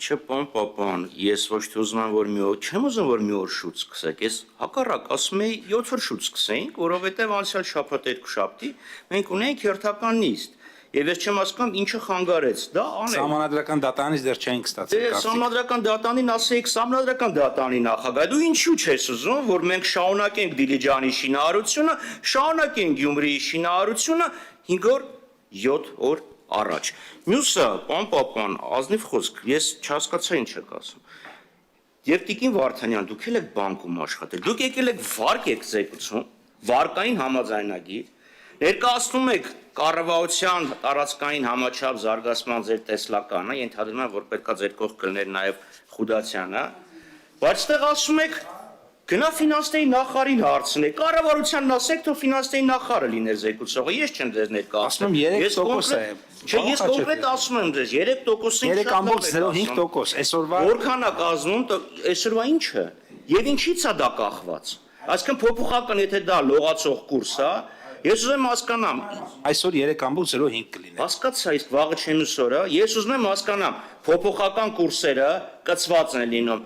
Չէ, պապան, ես ոչ թե ուզում եմ, որ մի օր, չեմ ուզում, որ մի օր շուտ սկսեք, ես հակառակ ասում էի 7 օր շուտ սկսեինք, որովհետև անցյալ շաբաթ երկուշաբթի մենք ունենք հերթական նիստ, եւ ես չեմ հասկանում ինչը խանգարեց, դա անենք։ Սահմանադրական դատարանից դեռ չենք ստացել կարծիք։ Սահմանադրական դատարանին ասեիք, սահմանադրական դատարանի նախագահ, դու ինչու չես ուզում, որ մենք շարունակենք Դիլիջանի շինարարությունը, շարունակենք Գյումրիի շինարարությունը 5 օր, 7 օր առաջ։ Մյուսը, պապան, ազնիվ խոսք, ես չհասկացա ինչ եք ասում։ Եվ Տիկին Վարդանյան, դուք եք բանկում աշխատել, դուք եկել եք վարկ եք ձգեցում, վարկային համաձայնագիր, ներկայացնում եք կառավարության տարածքային համաչափ զարգացման ձեր տեսլականը, ենթադրում եմ, որ պետքա ձեր կողք կլներ նաև Խուդացյանը, բայց այդտեղ ասում եք գնա ֆինանսների նախարարին հարցնեք, կառավարությանն ասեք, թող ֆինանսների նախարարը լիներ զեկուցողը, ես չեմ ձեզ ներկայացնում։ Չէ, ես կոնկրետ ասում եմ ձեզ, 3%-ին 3.05%, այսօրվա որքան է կազմում, այսօրվա ինչը, եւ ինչից է դա կախված։ Այսինքն փոփոխական, եթե դա լողացող կուրս է, ես ուզում եմ հասկանամ, այսօր 3.05 կլինի։ Հասկացա, իսկ վաղը չենուս օրը, ես ուզում եմ հասկանամ, փոփոխական կուրսերը կցված են լինում,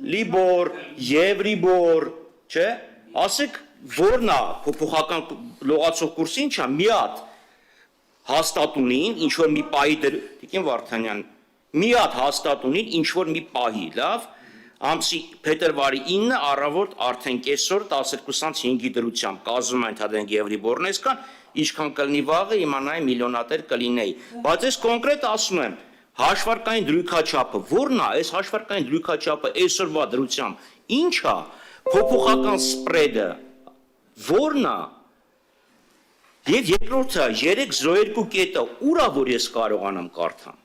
Լիբոր, Եվրիբոր, չէ՞, ասեք, որն է փոփոխական լողացող կուրսը ինչ է, մի հատ հաստատունին, ինչ որ մի պահի Տիկին Վարդանյան, մի հատ հաստատունին, ինչ որ մի պահի, լավ, ամսի փետրվարի 9-ը առավոտ արդեն կեսօր 12:05-ի դրությամբ կազմում են թադենք Եվրիբորն այսքան, ինչքան կլինի վաղը, իմանայի միլիոնատեր կլինեի։ Բայց ես կոնկրետ ասում եմ, հաշվարկային դրույքաչափը ո՞րն է, այս հաշվարկային դրույքաչափը այսօրվա դրությամբ ի՞նչ է, փոփոխական սպրեդը ո՞րն է։ Եվ երկրորդը 3.02 կետը ուր է, որ ես կարողանամ կարդամ։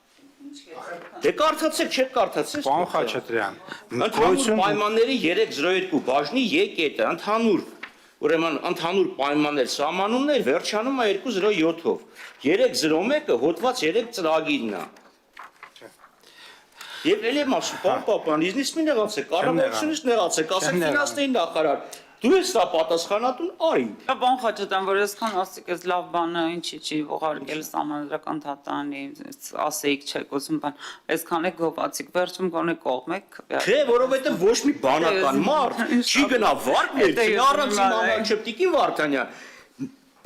Դե կարդացեք, չեք կարդացել։ Պարոն Խաչատրյան, ընդհանուր պայմանների 3.02 բաժնի Ե կետը, ընդհանուր, ուրեմն ընդհանուր պայմաններ սահմանումներ վերջանում է 2.07-ով։ 3.01-ը հոդված 3 ծրագիրն է։ Եվ ելի եմ ասում, պապան, իզնից մի նեղացեք, կառավարությունից նեղացեք, ասեք ֆինանսների նախարար, դու ես դա պատասխանատուն, այ։ Պարոն Խաչատրյան, որ այսքան ասեք, այս լավ բանը ինչի չի ուղարկել սահմանադրական դատարանի, ասեիք չեք ուզում բան, այսքան եք գովացիք, վերջում գոնե կողմեք։ Չէ, որովհետև ոչ մի բանական մարդ չի գնա վարկ ներքին, առանցին համաչպտիկի Վարդանյան։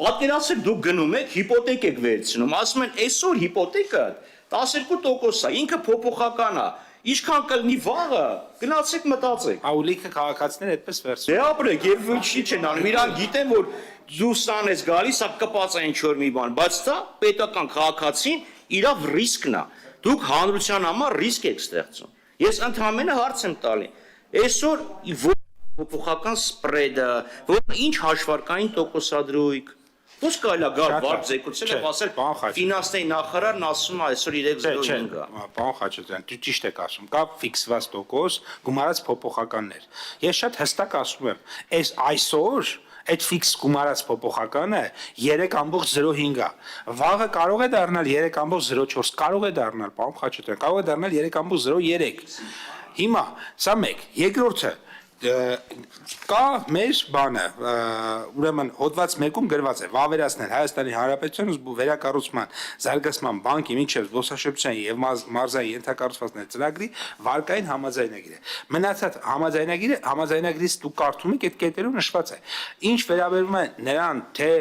Պատկերացրեք, դուք գնում եք, հիպոթեք եք վերցնում, ասում են այսօր հիպոթեկը 12% է, ինքը փոփոխական է, ինչքան կլինի վաղը, գնացեք մտածեք։ Աուլիքը քաղաքացիներ այդպես վերցնում։ Դե ապրեք, եւ ոչինչ չեն անում, իրան գիտեն, որ զուսան ես գալիս, ա կպած է ինչ-որ մի բան, բայց դա պետական քաղաքացին իրավ ռիսկն է, դուք հանրության համար ռիսկ եք ստեղծում։ Ես ընդհանրապես հարց եմ տալի, այսօր փոփոխական սպրեդը, որ ինչ հաշվարկային տոկոսադրույք Ո՞ց կարելի է գալ վարկ զեկուցել եւ ասել ֆինանսների նախարարն ասում է այսօր 3.05-ը։ Պարոն Խաչատրյան, դու ճիշտ եք ասում, կա ֆիքսված տոկոս, գումարած փոփոխականներ։ Ես շատ հստակ ասում եմ, այսօր այդ ֆիքս գումարած փոփոխականը 3.05 է։ Վաղը կարող է դառնալ 3.04, կարող է դառնալ, պարոն Խաչատրյան, կարող է դառնալ 3.03։ Հիմա, սա մեկ, երկրորդը կա մեր բանը, ուրեմն հոդված 1-ում գրված է վավերացնել Հայաստանի Հանրապետության վերակառուցման զարգացման բանկի միջև զբոսաշրջության եւ մարզային ենթակառուցվածքների ծրագրի վարկային համաձայնագիրը։ Մնացած համաձայնագիրից դուք կարդում եք, այդ կետերում նշված է։ Ինչ վերաբերում է նրան, թե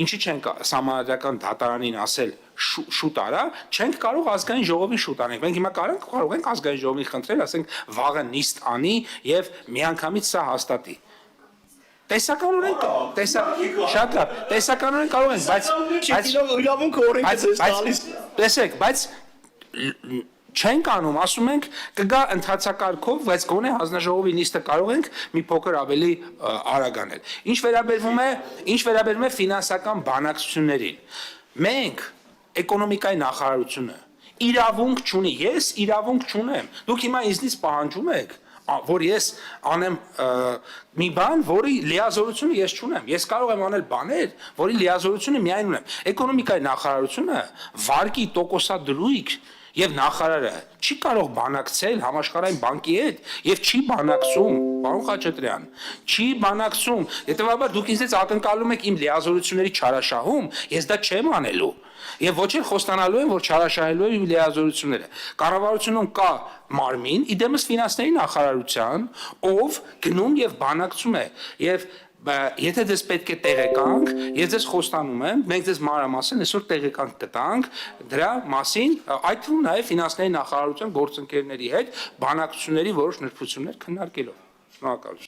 ինչի չեն սահմանադրական դատարանին ասել շուտ արա, չենք կարող ազգային ժողովին շուտ անենք։ Մենք հիմա կարող ենք ազգային ժողովին խնդրել, ասենք վաղը նիստ անի եւ միանգամից սա հաստատի։ Տեսականորեն շատ լավ, տեսականորեն կարող ենք, բայց իրավունքը օրենքը ձեզ տալիս։ Տեսեք, բայց չենք անում, ասում ենք կգա ընթացակարգով, բայց գոնե հանձնաժողովի նիստը կարող ենք մի փոքր ավելի արագ անել։ Ինչ վերաբերում է ֆինանսական բանակցություններին, մենք էկոնոմիկայի նախարարությունը իրավունք չունի, ես իրավունք չունեմ։ Դուք հիմա ինձնից պահանջում եք, որ ես անեմ մի բան, որի լիազորությունը ես չունեմ։ Ես կարող եմ անել բաներ, որի լիազորությունը միայն ունեմ։ Էկոնոմիկայի նախարարությունը վարկի տոկոսադրույք եւ նախարարը չի կարող բանակցել համաշխարհային բանկի հետ եւ չի բանակցում, պարոն Խաչատրյան, չի բանակցում։ Հետեւաբար դուք ինձ ակնկալում եք իմ լիազորությունների չարաշահում, ես դա չեմ անելու։ Եվ ոչ էլ խոստանալու եմ, որ չարաշահելու եմ իմ լիազորությունները։ Կառավարությունում կա մարմին, իդեմս ֆինանսների նախարարության, ով գնում եւ բանակցում է եւ եթե դες պետք է տեղեկանք, ես ձեզ խոստանում եմ, մենք ձեզ մանրամասն այսօր տեղեկանք կտանք դրա մասին, այդ թվում նաև ֆինանսների նախարարության գործընկերների հետ բանակցությունների որոշ նրբություններ քննարկելով։ Շնորհակալություն։